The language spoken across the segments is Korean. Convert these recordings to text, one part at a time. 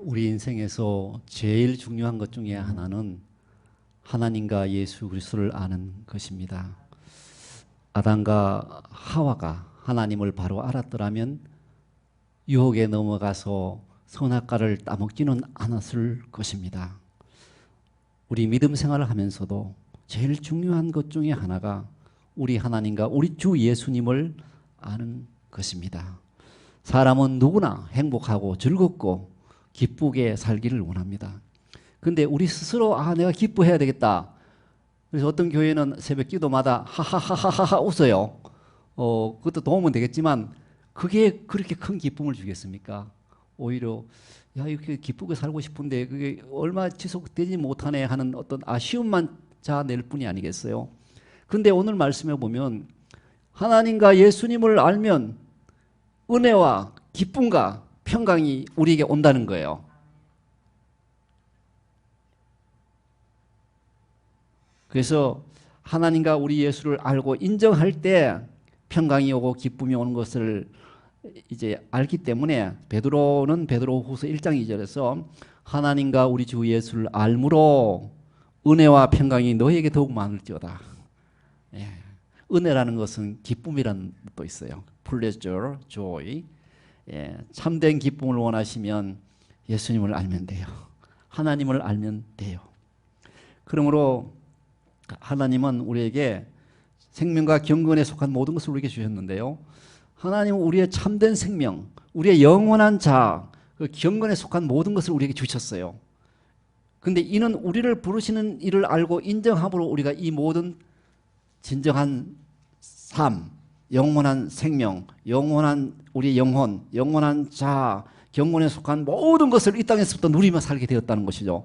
우리 인생에서 제일 중요한 것 중에 하나는 하나님과 예수 그리스도를 아는 것입니다. 아담과 하와가 하나님을 바로 알았더라면 유혹에 넘어가서 선악과를 따먹지는 않았을 것입니다. 우리 믿음 생활을 하면서도 제일 중요한 것 중에 하나가 우리 하나님과 우리 주 예수님을 아는 것입니다. 사람은 누구나 행복하고 즐겁고 기쁘게 살기를 원합니다. 근데 우리 스스로 내가 기뻐해야 되겠다. 그래서 어떤 교회는 새벽 기도마다 하하하하하 웃어요. 그것도 도움은 되겠지만 그게 그렇게 큰 기쁨을 주겠습니까? 오히려 이렇게 기쁘게 살고 싶은데 그게 얼마 지속되지 못하네 하는 어떤 아쉬움만 자아낼 뿐이 아니겠어요? 근데 오늘 말씀해 보면 하나님과 예수님을 알면 은혜와 기쁨과 평강이 우리에게 온다는 거예요. 그래서 하나님과 우리 예수를 알고 인정할 때 평강이 오고 기쁨이 오는 것을 이제 알기 때문에 베드로는 베드로후서 1장 2절에서 하나님과 우리 주 예수를 알므로 은혜와 평강이 너에게 더욱 많을지어다. 예. 은혜라는 것은 기쁨이라는 뜻도 있어요. pleasure, joy. 예. 참된 기쁨을 원하시면 예수님을 알면 돼요. 하나님을 알면 돼요. 그러므로 하나님은 우리에게 생명과 경건에 속한 모든 것을 우리에게 주셨는데요. 하나님은 우리의 참된 생명, 우리의 영원한 자아, 그 경건에 속한 모든 것을 우리에게 주셨어요. 근데 이는 우리를 부르시는 이를 알고 인정함으로 우리가 이 모든 진정한 삶, 영원한 생명, 영원한 우리의 영혼, 영원한 자아, 경건에 속한 모든 것을 이 땅에서부터 누리며 살게 되었다는 것이죠.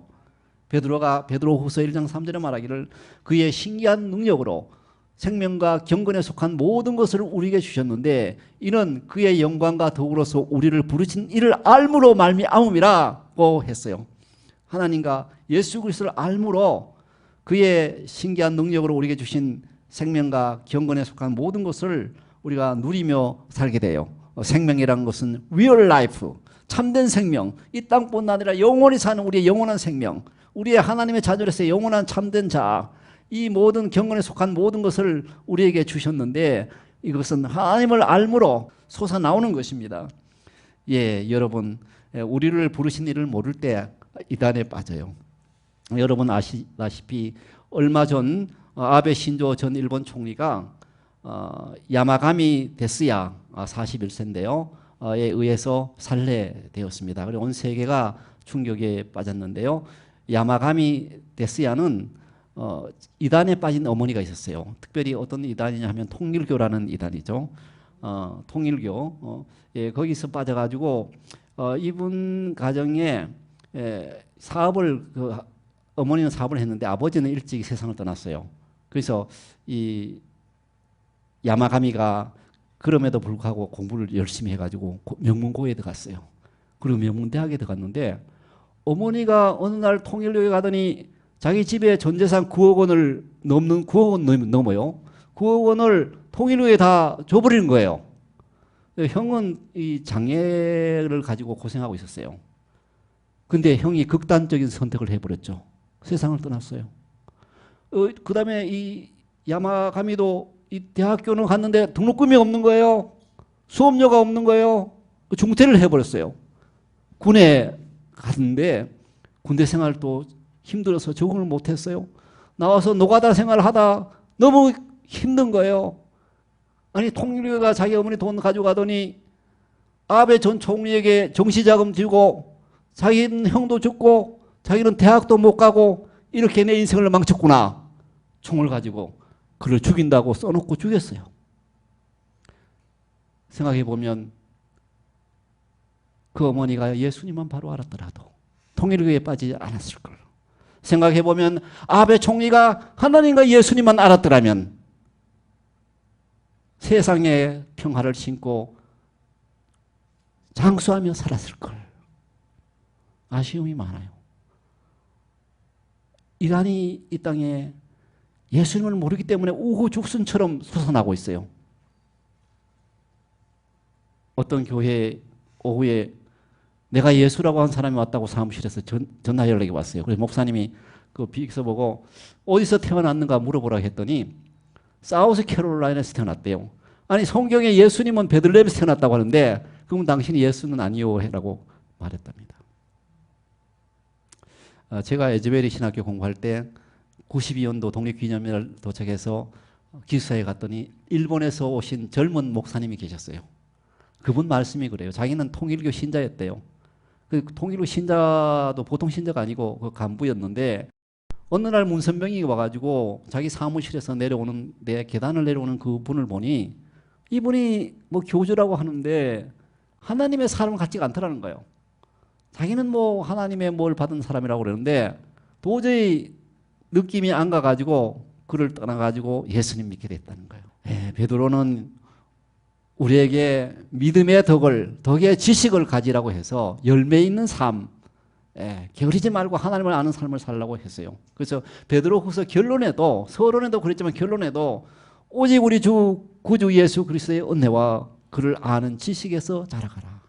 베드로가 베드로후서 1장 3절에 말하기를 그의 신기한 능력으로 생명과 경건에 속한 모든 것을 우리에게 주셨는데 이는 그의 영광과 더불어서 우리를 부르신 이를 알므로 말미암음이라고 했어요. 하나님과 예수 그리스도를 알므로 그의 신기한 능력으로 우리에게 주신 생명과 경건에 속한 모든 것을 우리가 누리며 살게 돼요. 생명이라는 것은 real life, 참된 생명, 이 땅뿐 아니라 영원히 사는 우리의 영원한 생명, 우리의 하나님의 자존에서 영원한 참된 자, 이 모든 경건에 속한 모든 것을 우리에게 주셨는데 이것은 하나님을 알므로 솟아나오는 것입니다. 예, 여러분, 우리를 부르신 이를 모를 때 이단에 빠져요. 여러분 아시다시피 얼마 전 아베 신조 전 일본 총리가 야마가미 데스야 41세인데요. 에 의해서 살해되었습니다. 그리고 온 세계가 충격에 빠졌는데요. 야마가미 데스야는 이단에 빠진 어머니가 있었어요. 특별히 어떤 이단이냐 하면 통일교라는 이단이죠. 통일교. 예, 거기서 빠져가지고 이분 가정에 사업을 어머니는 사업을 했는데 아버지는 일찍 세상을 떠났어요. 그래서 이 야마가미가 그럼에도 불구하고 공부를 열심히 해가지고 명문고에 들어갔어요. 그리고 명문대학에 들어갔는데 어머니가 어느 날 통일교에 가더니 자기 집에 전 재산 9억 원을 넘는 9억 원 넘어요. 9억 원을 통일교에 다 줘버리는 거예요. 형은 이 장애를 가지고 고생하고 있었어요. 근데 형이 극단적인 선택을 해버렸죠. 세상을 떠났어요. 그 다음에 이 야마가미도 이 대학교는 갔는데 등록금이 없는 거예요. 수업료가 없는 거예요. 중퇴를 해버렸어요. 군에 갔는데 군대 생활도 힘들어서 적응을 못했어요. 나와서 노가다 생활하다 너무 힘든 거예요. 아니 통일교가 자기 어머니 돈 가져가더니 아베 전 총리에게 정시자금 주고 자기는 형도 죽고 자기는 대학도 못 가고 이렇게 내 인생을 망쳤구나. 총을 가지고 그를 죽인다고 써놓고 죽였어요. 생각해보면 그 어머니가 예수님만 바로 알았더라도 통일교에 빠지지 않았을 걸. 생각해보면 아베 총리가 하나님과 예수님만 알았더라면 세상의 평화를 신고 장수하며 살았을 걸. 아쉬움이 많아요. 이란이 이 땅에 예수님을 모르기 때문에 우후죽순처럼 솟아나고 있어요. 어떤 교회 오후에 내가 예수라고 한 사람이 왔다고 사무실에서 전화 연락이 왔어요. 그래서 목사님이 그 비익서 보고 어디서 태어났는가 물어보라고 했더니 사우스 캐롤라이나에서 태어났대요. 아니 성경에 예수님은 베들레헴에서 태어났다고 하는데 그럼 당신이 예수는 아니요 라고 말했답니다. 제가 에즈베리 신학교 공부할 때 92년도 독립기념일 도착해서 기숙사에 갔더니 일본에서 오신 젊은 목사님이 계셨어요. 그분 말씀이 그래요. 자기는 통일교 신자였대요. 그 통일교 신자도 보통 신자가 아니고 그 간부였는데 어느 날 문선병이 와가지고 자기 사무실에서 내려오는데 계단을 내려오는 그 분을 보니 이분이 뭐 교주라고 하는데 하나님의 사람 같지가 않더라는 거예요. 자기는 뭐 하나님의 뭘 받은 사람이라고 그러는데 도저히 느낌이 안 가가지고 그를 떠나가지고 예수님 믿게 됐다는 거예요. 베드로는 우리에게 믿음의 덕의 지식을 가지라고 해서 열매 있는 삶, 게으르지 말고 하나님을 아는 삶을 살라고 했어요. 그래서 베드로후서 결론에도 서론에도 그랬지만 결론에도 오직 우리 주 구주 예수 그리스도의 은혜와 그를 아는 지식에서 자라가라.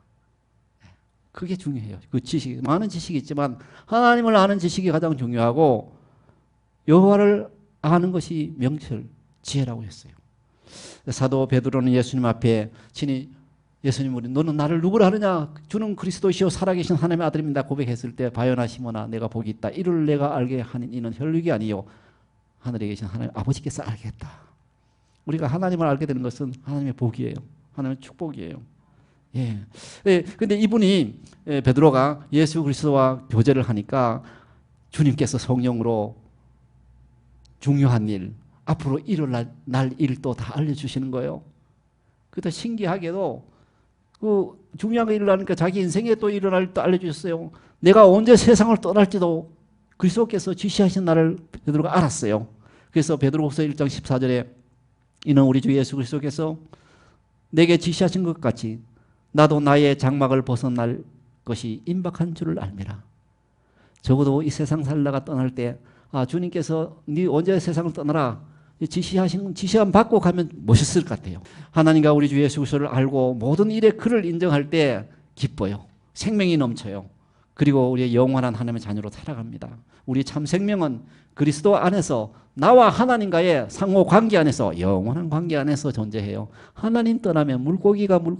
그게 중요해요. 그 지식, 많은 지식이 있지만 하나님을 아는 지식이 가장 중요하고 여호와를 아는 것이 명철, 지혜라고 했어요. 사도 베드로는 예수님 앞에 친히 예수님 우리 너는 나를 누구라 하느냐 주는 그리스도시요 살아계신 하나님의 아들입니다 고백했을 때 바요나 시몬아 내가 복이 있다 이를 내가 알게 하는 이는 혈육이 아니요 하늘에 계신 하나님 아버지께서 알겠다. 우리가 하나님을 알게 되는 것은 하나님의 복이에요. 하나님의 축복이에요. 근데 이분이 베드로가 예수 그리스도와 교제를 하니까 주님께서 성령으로 중요한 일 앞으로 일어날 일도 다 알려주시는 거예요. 그때 신기하게도 그 중요한 거 일어나니까 자기 인생에 또 일어날 일도 알려주셨어요. 내가 언제 세상을 떠날지도 그리스도께서 지시하신 날을 베드로가 알았어요. 그래서 베드로후서 1장 14절에 이는 우리 주 예수 그리스도께서 내게 지시하신 것 같이 나도 나의 장막을 벗어날 것이 임박한 줄을 알미라. 적어도 이 세상 살다가 떠날 때 주님께서 네 언제 세상을 떠나라 지시함 받고 가면 멋있을 것 같아요. 하나님과 우리 주 예수 그리스도를 알고 모든 일에 그를 인정할 때 기뻐요. 생명이 넘쳐요. 그리고 우리의 영원한 하나님의 자녀로 살아갑니다. 우리 참 생명은 그리스도 안에서 나와 하나님과의 상호 관계 안에서 영원한 관계 안에서 존재해요. 하나님 떠나면 물고기가 물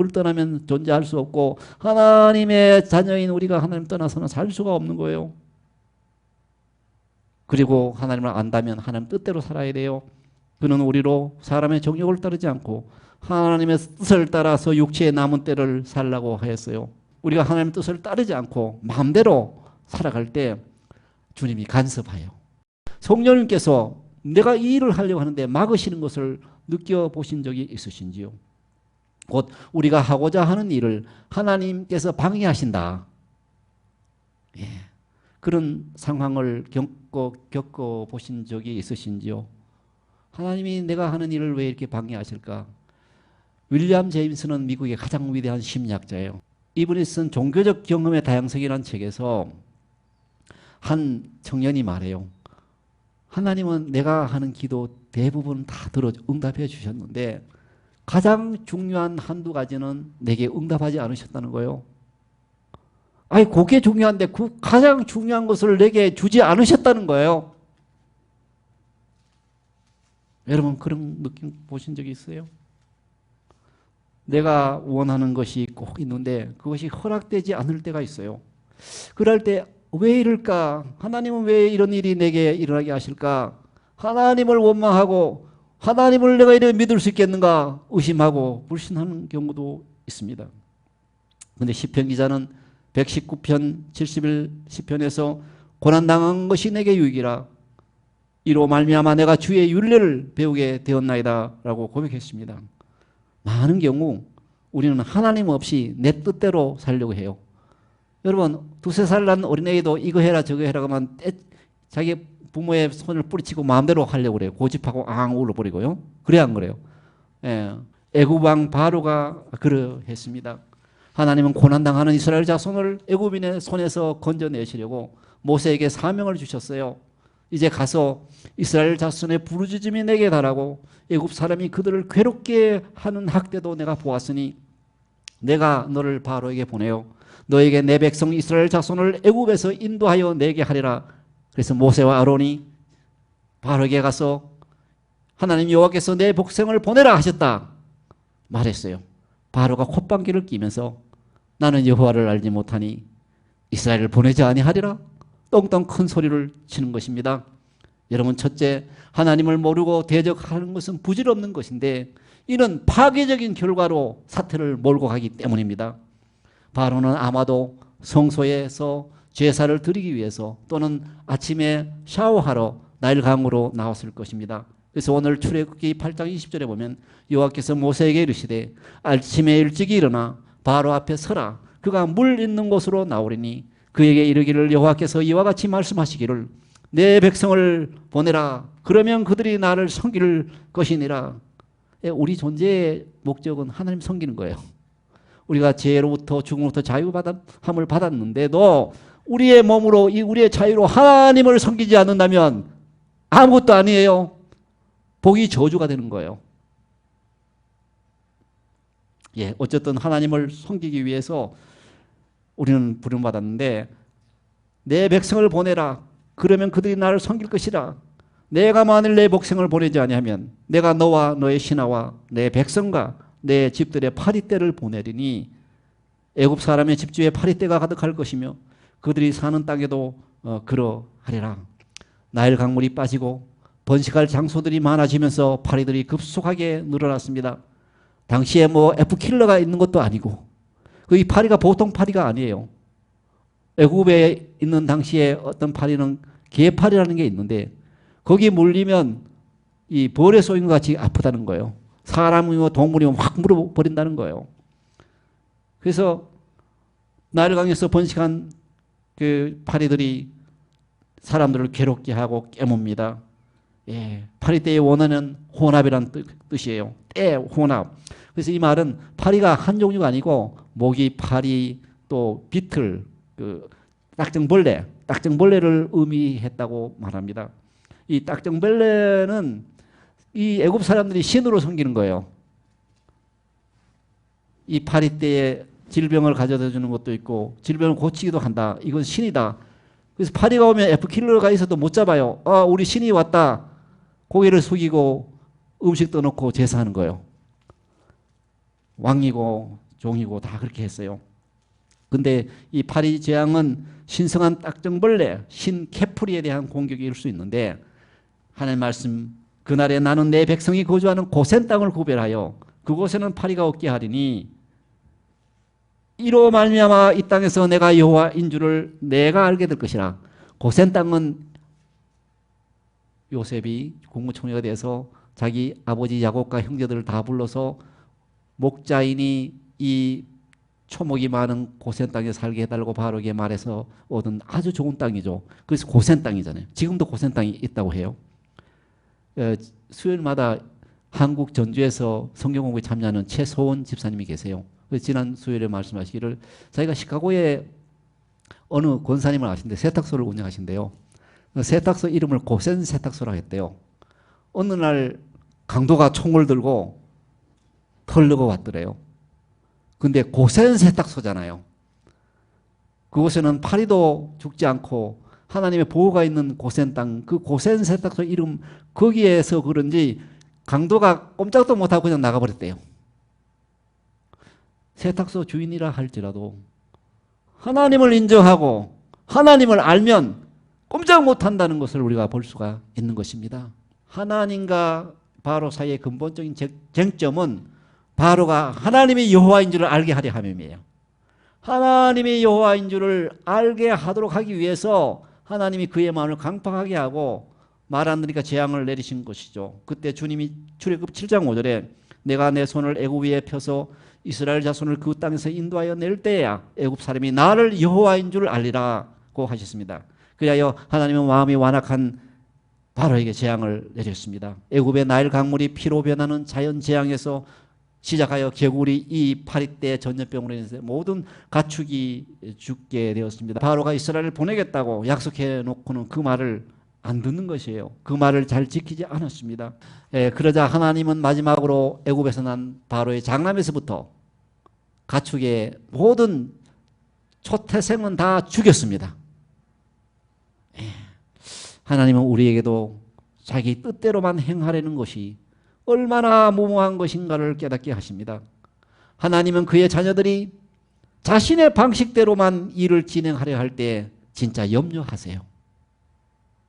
떠나면 존재할 수 없고 하나님의 자녀인 우리가 하나님 떠나서는 살 수가 없는 거예요. 그리고 하나님을 안다면 하나님 뜻대로 살아야 돼요. 그는 우리로 사람의 정욕을 따르지 않고 하나님의 뜻을 따라서 육체의 남은 때를 살라고 하였어요. 우리가 하나님의 뜻을 따르지 않고 마음대로 살아갈 때 주님이 간섭하여 성령님께서 내가 이 일을 하려고 하는데 막으시는 것을 느껴보신 적이 있으신지요? 곧 우리가 하고자 하는 일을 하나님께서 방해하신다. 그런 상황을 겪어보신 적이 있으신지요? 하나님이 내가 하는 일을 왜 이렇게 방해하실까? 윌리엄 제임스는 미국의 가장 위대한 심리학자예요. 이분이 쓴 종교적 경험의 다양성이라는 책에서 한 청년이 말해요. 하나님은 내가 하는 기도 대부분 다 응답해 주셨는데 가장 중요한 한두 가지는 내게 응답하지 않으셨다는 거예요. 아니 그게 중요한데 그 가장 중요한 것을 내게 주지 않으셨다는 거예요. 여러분 그런 느낌 보신 적이 있어요? 내가 원하는 것이 꼭 있는데 그것이 허락되지 않을 때가 있어요. 그럴 때 왜 이럴까? 하나님은 왜 이런 일이 내게 일어나게 하실까? 하나님을 원망하고 하나님을 내가 이렇게 믿을 수 있겠는가? 의심하고 불신하는 경우도 있습니다. 그런데 시편 기자는 119편 71 시편에서 고난당한 것이 내게 유익이라 이로 말미암아 내가 주의 율례를 배우게 되었나이다 라고 고백했습니다. 많은 경우 우리는 하나님 없이 내 뜻대로 살려고 해요. 여러분 두세 살 난 어린애도 이거 해라 저거 해라 하면 자기 부모의 손을 뿌리치고 마음대로 하려고 그래요. 고집하고 울어버리고요. 그래 안 그래요? 애굽 왕 바로가 그러했습니다. 하나님은 고난당하는 이스라엘 자손을 애굽인의 손에서 건져내시려고 모세에게 사명을 주셨어요. 이제 가서 이스라엘 자손의 부르짖음이 내게 달하고 애굽 사람이 그들을 괴롭게 하는 학대도 내가 보았으니 내가 너를 바로에게 보내어 너에게 내 백성 이스라엘 자손을 애굽에서 인도하여 내게 하리라. 그래서 모세와 아론이 바로에게 가서 하나님 여호와께서 내 백성을 보내라 하셨다 말했어요. 바로가 콧방귀를 끼면서 나는 여호와를 알지 못하니 이스라엘을 보내지 아니하리라 똥똥 큰 소리를 치는 것입니다. 여러분, 첫째, 하나님을 모르고 대적하는 것은 부질없는 것인데 이는 파괴적인 결과로 사태를 몰고 가기 때문입니다. 바로는 아마도 성소에서 제사를 드리기 위해서 또는 아침에 샤워하러 나일강으로 나왔을 것입니다. 그래서 오늘 출애굽기 8장 20절에 보면 여호와께서 모세에게 이르시되 아침에 일찍이 일어나 바로 앞에 서라. 그가 물 있는 곳으로 나오리니 그에게 이르기를 여호와께서 이와 같이 말씀하시기를 내 백성을 보내라. 그러면 그들이 나를 섬길 것이니라. 우리 존재의 목적은 하나님 섬기는 거예요. 우리가 죄로부터 죽음으로부터 자유함을 받았는데도 우리의 몸으로 우리의 자유로 하나님을 섬기지 않는다면 아무것도 아니에요. 복이 저주가 되는 거예요. 어쨌든 하나님을 섬기기 위해서 우리는 부름받았는데 내 백성을 보내라. 그러면 그들이 나를 섬길 것이라. 내가 만일 내 백성을 보내지 아니하면 내가 너와 너의 신하와 내 백성과 내 집들의 파리떼를 보내리니 애굽 사람의 집주에 파리떼가 가득할 것이며 그들이 사는 땅에도 그러하리라. 나일 강물이 빠지고 번식할 장소들이 많아지면서 파리들이 급속하게 늘어났습니다. 당시에 F킬러가 있는 것도 아니고 이 파리가 보통 파리가 아니에요. 애굽에 있는 당시에 어떤 파리는 개파리라는 게 있는데 거기 물리면 이 벌에 쏘인 것 같이 아프다는 거예요. 사람이고 동물이면 확 물어버린다는 거예요. 그래서 나일강에서 번식한 그 파리들이 사람들을 괴롭게 하고 깨뭅니다. 파리떼의 원어는 혼합이라는 뜻이에요. 떼, 혼합. 그래서 이 말은 파리가 한 종류가 아니고 모기, 파리, 또 비틀, 딱정벌레를 의미했다고 말합니다. 이 딱정벌레는 이 애굽 사람들이 신으로 섬기는 거예요. 이 파리떼에 질병을 가져다 주는 것도 있고 질병을 고치기도 한다. 이건 신이다. 그래서 파리가 오면 F킬러가 있어도 못 잡아요. 우리 신이 왔다. 고개를 숙이고 음식 떠놓고 제사하는 거예요. 왕이고 종이고 다 그렇게 했어요. 근데 이 파리 재앙은 신성한 딱정벌레, 신 캐프리에 대한 공격일 수 있는데 하나님 말씀 그날에 나는 내 백성이 거주하는 고센 땅을 구별하여 그곳에는 파리가 없게 하리니 이로 말미암아 이 땅에서 내가 여호와인 줄을 내가 알게 될 것이라. 고센 땅은 요셉이 국무총리가 돼서 자기 아버지 야곱과 형제들을 다 불러서 목자인이 이 초목이 많은 고센 땅에 살게 해달라고 바로에게 말해서 얻은 아주 좋은 땅이죠. 그래서 고센 땅이잖아요. 지금도 고센 땅이 있다고 해요. 수요일마다 한국 전주에서 성경 공부에 참여하는 최소원 집사님이 계세요. 지난 수요일에 말씀하시기를 자기가 시카고에 어느 권사님을 아시는데 세탁소를 운영하신대요. 세탁소 이름을 고센 세탁소라고 했대요. 어느 날 강도가 총을 들고 털려고 왔더래요. 근데 고센 세탁소잖아요. 그곳에는 파리도 죽지 않고 하나님의 보호가 있는 고센 땅, 그 고센 세탁소 이름 거기에서 그런지 강도가 꼼짝도 못하고 그냥 나가버렸대요. 세탁소 주인이라 할지라도 하나님을 인정하고 하나님을 알면 꼼짝 못한다는 것을 우리가 볼 수가 있는 것입니다. 하나님과 바로 사이의 근본적인 쟁점은 바로가 하나님이 여호와인 줄을 알게 하려 함이에요. 하나님이 여호와인 줄을 알게 하도록 하기 위해서 하나님이 그의 마음을 강팍하게 하고 말 안 들으니까 재앙을 내리신 것이죠. 그때 주님이 출애굽 7장 5절에 내가 내 손을 애굽 위에 펴서 이스라엘 자손을 그 땅에서 인도하여 낼 때야 애굽 사람이 나를 여호와인 줄 알리라고 하셨습니다. 그리하여 하나님은 마음이 완악한 바로에게 재앙을 내렸습니다. 애굽의 나일 강물이 피로 변하는 자연 재앙에서 시작하여 개구리 이 파리떼 전염병으로 인해서 모든 가축이 죽게 되었습니다. 바로가 이스라엘을 보내겠다고 약속해 놓고는 그 말을 안 듣는 것이에요. 그 말을 잘 지키지 않았습니다. 그러자 하나님은 마지막으로 애굽에서 난 바로의 장남에서부터 가축의 모든 초태생은 다 죽였습니다. 하나님은 우리에게도 자기 뜻대로만 행하려는 것이 얼마나 무모한 것인가를 깨닫게 하십니다. 하나님은 그의 자녀들이 자신의 방식대로만 일을 진행하려 할 때 진짜 염려하세요.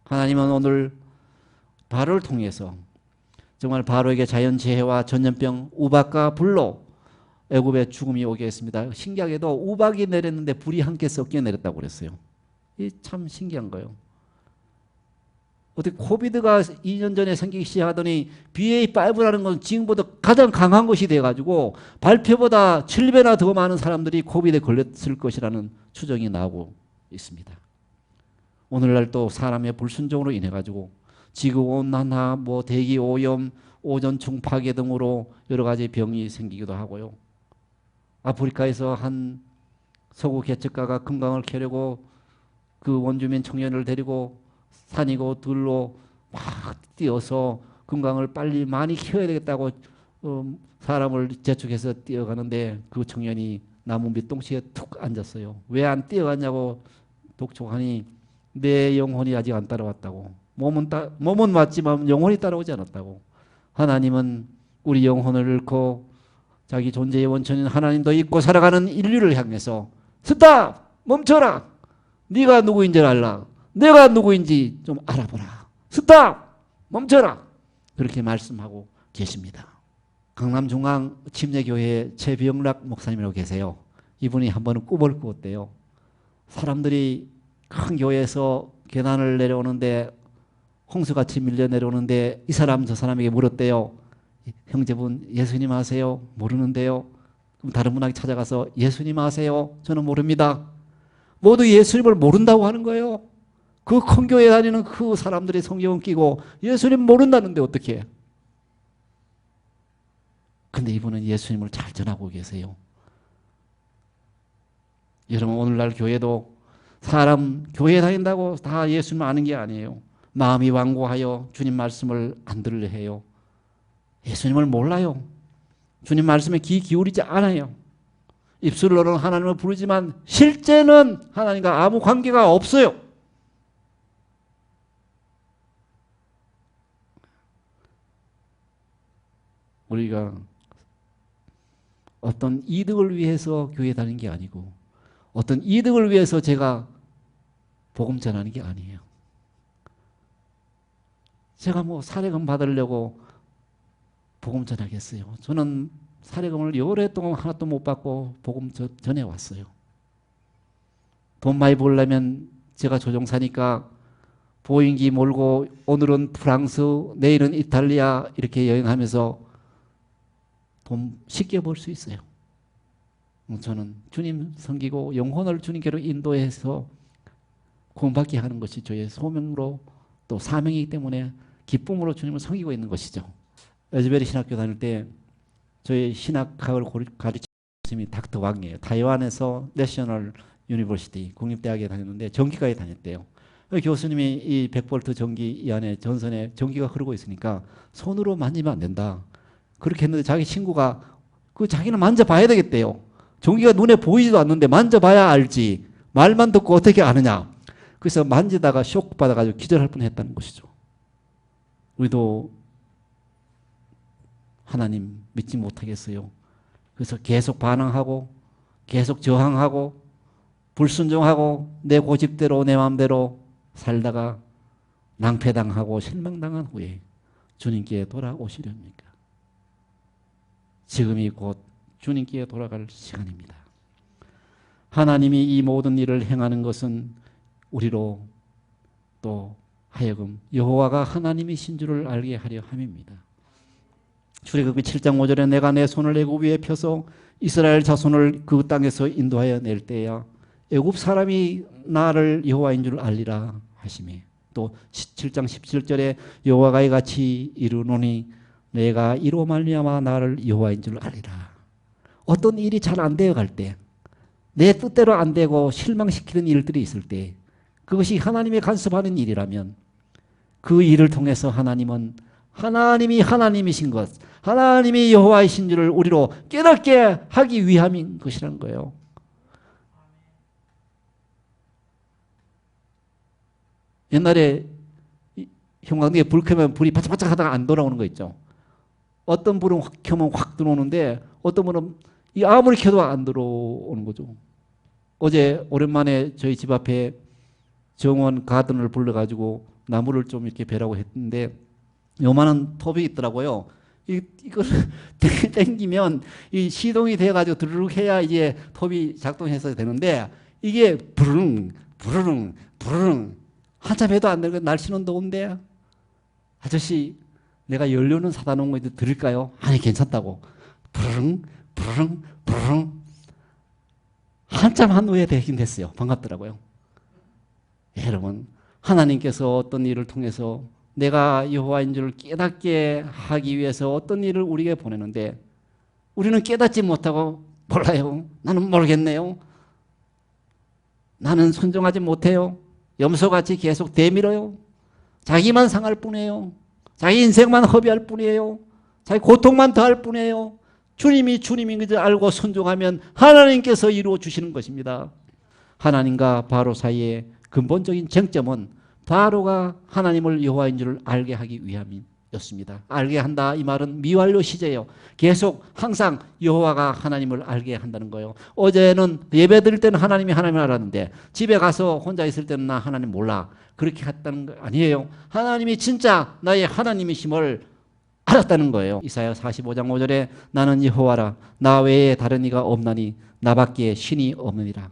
하나님은 오늘 바로를 통해서 정말 바로에게 자연재해와 전염병, 우박과 불로 애굽의 죽음이 오게 했습니다. 신기하게도 우박이 내렸는데 불이 함께 섞여 내렸다고 그랬어요. 이 참 신기한 거예요. 어떻게 코비드가 2년 전에 생기기 시작하더니 BA5라는 건 지금보다 가장 강한 것이 돼가지고 발표보다 7배나 더 많은 사람들이 코비드에 걸렸을 것이라는 추정이 나오고 있습니다. 오늘날 또 사람의 불순종으로 인해가지고 지구온난화, 대기오염, 오존층 파괴 등으로 여러 가지 병이 생기기도 하고요. 아프리카에서 한 서구 개척가가 금강을 캐려고 그 원주민 청년을 데리고 산이고 들로 막 뛰어서 금강을 빨리 많이 키워야 되겠다고 사람을 재촉해서 뛰어가는데 그 청년이 나무 밑동치에 툭 앉았어요. 왜 안 뛰어갔냐고 독촉하니 내 영혼이 아직 안 따라왔다고. 몸은 왔지만 영혼이 따라오지 않았다고. 하나님은 우리 영혼을 잃고 자기 존재의 원천인 하나님도 잊고 살아가는 인류를 향해서 스탑! 멈춰라! 네가 누구인지 알라. 내가 누구인지 좀 알아보라. 스탑! 멈춰라! 그렇게 말씀하고 계십니다. 강남중앙 침례교회 최병락 목사님이라고 계세요. 이분이 한 번은 꿈을 꾸었대요. 사람들이 큰 교회에서 계단을 내려오는데 홍수같이 밀려 내려오는데 이 사람 저 사람에게 물었대요. 형제분 예수님 아세요? 모르는데요. 그럼 다른 분에게 찾아가서 예수님 아세요? 저는 모릅니다. 모두 예수님을 모른다고 하는 거예요. 그 큰 교회 다니는 그 사람들이 성경을 끼고 예수님 모른다는데 어떻게 해? 근데 이분은 예수님을 잘 전하고 계세요. 여러분 오늘날 교회도 사람 교회 다닌다고 다 예수님 아는 게 아니에요. 마음이 완고하여 주님 말씀을 안 들으려 해요. 예수님을 몰라요. 주님 말씀에 귀 기울이지 않아요. 입술로는 하나님을 부르지만 실제는 하나님과 아무 관계가 없어요. 우리가 어떤 이득을 위해서 교회 다니는 게 아니고 어떤 이득을 위해서 제가 복음 전하는 게 아니에요. 제가 사례금 받으려고 복음 전하겠어요. 저는 사례금을 오랫동안 하나도 못 받고 복음 전해왔어요. 돈 많이 벌려면 제가 조종사니까 보잉기 몰고 오늘은 프랑스, 내일은 이탈리아 이렇게 여행하면서 돈 쉽게 벌 수 있어요. 저는 주님 섬기고 영혼을 주님께로 인도해서 구원받게 하는 것이 저의 소명으로 또 사명이기 때문에 기쁨으로 주님을 섬기고 있는 것이죠. 에즈베리 신학교 다닐 때 저희 신학학을 가르치는 분이 닥터 왕이에요. 타이완에서 내셔널 유니버시티 국립대학에 다녔는데 전기과에 다녔대요. 교수님이 이 100볼트 전기 이 안에 전선에 전기가 흐르고 있으니까 손으로 만지면 안 된다. 그렇게 했는데 자기 친구가 자기는 만져봐야 되겠대요. 전기가 눈에 보이지도 않는데 만져봐야 알지. 말만 듣고 어떻게 아느냐. 그래서 만지다가 쇼크 받아가지고 기절할 뻔했다는 것이죠. 우리도 하나님 믿지 못하겠어요. 그래서 계속 반항하고 계속 저항하고 불순종하고 내 고집대로 내 마음대로 살다가 낭패당하고 실망당한 후에 주님께 돌아오시렵니까? 지금이 곧 주님께 돌아갈 시간입니다. 하나님이 이 모든 일을 행하는 것은 우리로 또 하여금 여호와가 하나님이신 줄을 알게 하려 함입니다. 출애굽기 7장 5절에 내가 내 손을 애굽 위에 펴서 이스라엘 자손을 그 땅에서 인도하여 낼 때야 애굽 사람이 나를 여호와인 줄 알리라 하시며 또 7장 17절에 여호와가 이같이 이르노니 내가 이로 말미암아 나를 여호와인 줄 알리라. 어떤 일이 잘 안 되어 갈 때, 내 뜻대로 안 되고 실망시키는 일들이 있을 때 그것이 하나님의 간섭하는 일이라면 그 일을 통해서 하나님은 하나님이 하나님이신 것, 하나님이 여호와이신 줄을 우리로 깨닫게 하기 위함인 것이라는 거예요. 옛날에 형광등에 불 켜면 불이 바짝바짝 하다가 안 돌아오는 거 있죠. 어떤 불은 확 켜면 확 들어오는데 어떤 불은 아무리 켜도 안 들어오는 거죠. 어제 오랜만에 저희 집 앞에 정원 가든을 불러가지고 나무를 좀 이렇게 베라고 했는데 요만한 톱이 있더라고요. 이걸 땡기면 이 시동이 돼가지고 드르륵 해야 이제 톱이 작동해서 되는데 이게 부르릉 부르릉 부르릉 한참 해도 안 되고 날씨는 더운데 아저씨 내가 연료는 사다 놓은 거 드릴까요? 아니 괜찮다고 부르릉 부르릉 부르릉 한참 한 후에 되긴 됐어요. 반갑더라고요. 여러분 하나님께서 어떤 일을 통해서 내가 여호와인 줄을 깨닫게 하기 위해서 어떤 일을 우리에게 보내는데 우리는 깨닫지 못하고 몰라요. 나는 모르겠네요. 나는 순종하지 못해요. 염소같이 계속 대밀어요. 자기만 상할 뿐이에요. 자기 인생만 허비할 뿐이에요. 자기 고통만 더할 뿐이에요. 주님인 것을 알고 순종하면 하나님께서 이루어 주시는 것입니다. 하나님과 바로 사이의 근본적인 쟁점은 바로가 하나님을 여호와인 줄을 알게 하기 위함이었습니다. 알게 한다 이 말은 미완료 시제예요. 계속 항상 여호와가 하나님을 알게 한다는 거예요. 어제는 예배 드릴 때는 하나님을 알았는데 집에 가서 혼자 있을 때는 나 하나님 몰라. 그렇게 했다는 거 아니에요. 하나님이 진짜 나의 하나님이심을 알았다는 거예요. 이사야 45장 5절에 나는 여호와라 나 외에 다른 이가 없나니 나밖에 신이 없느니라.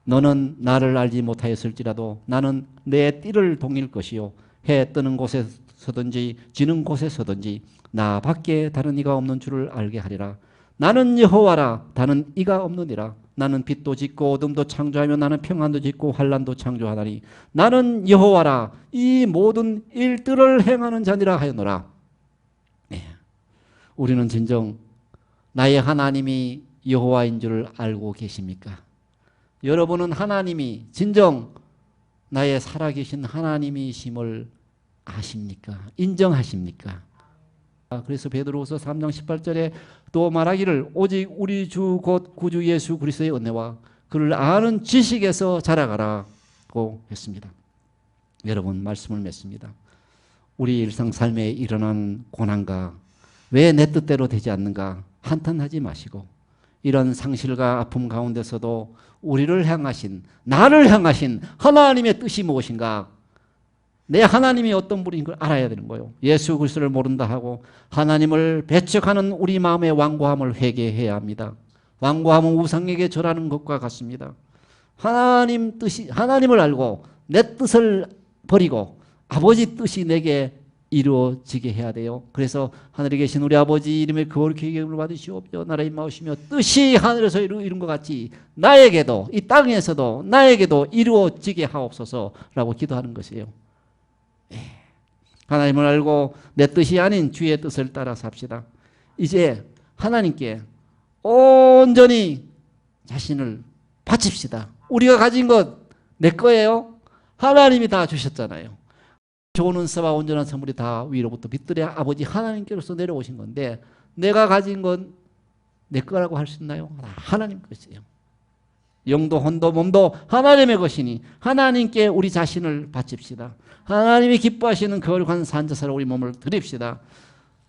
너는 나를 알지 못하였을지라도 나는 내 띠를 동일 것이요 해 뜨는 곳에 서든지 지는 곳에 서든지 나밖에 다른 이가 없는 줄을 알게 하리라. 나는 여호와라 다른 이가 없느니라. 나는 빛도 짓고 어둠도 창조하며 나는 평안도 짓고 환난도 창조하나니 나는 여호와라 이 모든 일들을 행하는 자니라 하였노라. 네. 우리는 진정 나의 하나님이 여호와인 줄을 알고 계십니까? 여러분은 하나님이 진정 나의 살아계신 하나님이심을 아십니까? 인정하십니까? 그래서 베드로후서 3장 18절에 또 말하기를 오직 우리 주 곧 구주 예수 그리스도의 은혜와 그를 아는 지식에서 자라가라고 했습니다. 여러분 말씀을 맺습니다. 우리 일상 삶에 일어나는 고난과 왜 내 뜻대로 되지 않는가 한탄하지 마시고 이런 상실과 아픔 가운데서도 우리를 향하신 나를 향하신 하나님의 뜻이 무엇인가 내 하나님이 어떤 분인 걸 알아야 되는 거예요. 예수 그리스도를 모른다 하고 하나님을 배척하는 우리 마음의 완고함을 회개해야 합니다. 완고함은 우상에게 절하는 것과 같습니다. 하나님을 알고 내 뜻을 버리고 아버지 뜻이 내게 이루어지게 해야 돼요. 그래서 하늘에 계신 우리 아버지 이름의 거룩히 여김을 받으시옵며 나라의 임하오시며 뜻이 하늘에서 이룬 것 같이 나에게도 이 땅에서도 나에게도 이루어지게 하옵소서라고 기도하는 것이에요. 하나님을 알고 내 뜻이 아닌 주의 뜻을 따라 삽시다. 이제 하나님께 온전히 자신을 바칩시다. 우리가 가진 것 내 거예요. 하나님이 다 주셨잖아요. 좋은 은사와 온전한 선물이 다 위로부터 빛들의 아버지 하나님께로서 내려오신 건데 내가 가진 건 내 거라고 할 수 있나요? 하나님 것이에요. 영도 혼도 몸도 하나님의 것이니 하나님께 우리 자신을 바칩시다. 하나님이 기뻐하시는 거룩한 산제사로 우리 몸을 드립시다.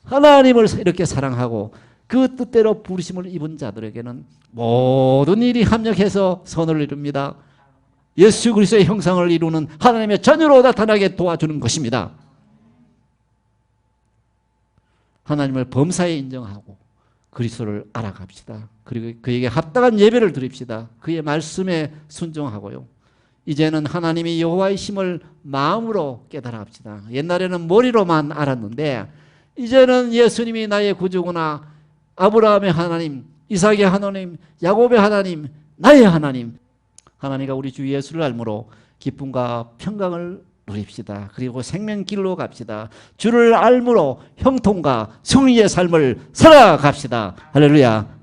하나님을 이렇게 사랑하고 그 뜻대로 부르심을 입은 자들에게는 모든 일이 합력해서 선을 이룹니다. 예수 그리스도의 형상을 이루는 하나님의 자녀로 나타나게 도와주는 것입니다. 하나님을 범사에 인정하고 그리스도를 알아갑시다. 그리고 그에게 합당한 예배를 드립시다. 그의 말씀에 순종하고요. 이제는 하나님이 여호와이심을 마음으로 깨달아 합시다. 옛날에는 머리로만 알았는데 이제는 예수님이 나의 구주구나. 아브라함의 하나님, 이삭의 하나님, 야곱의 하나님, 나의 하나님. 하나님과 우리 주 예수를 알므로 기쁨과 평강을 누립시다. 그리고 생명길로 갑시다. 주를 알므로 형통과 승리의 삶을 살아갑시다. 할렐루야.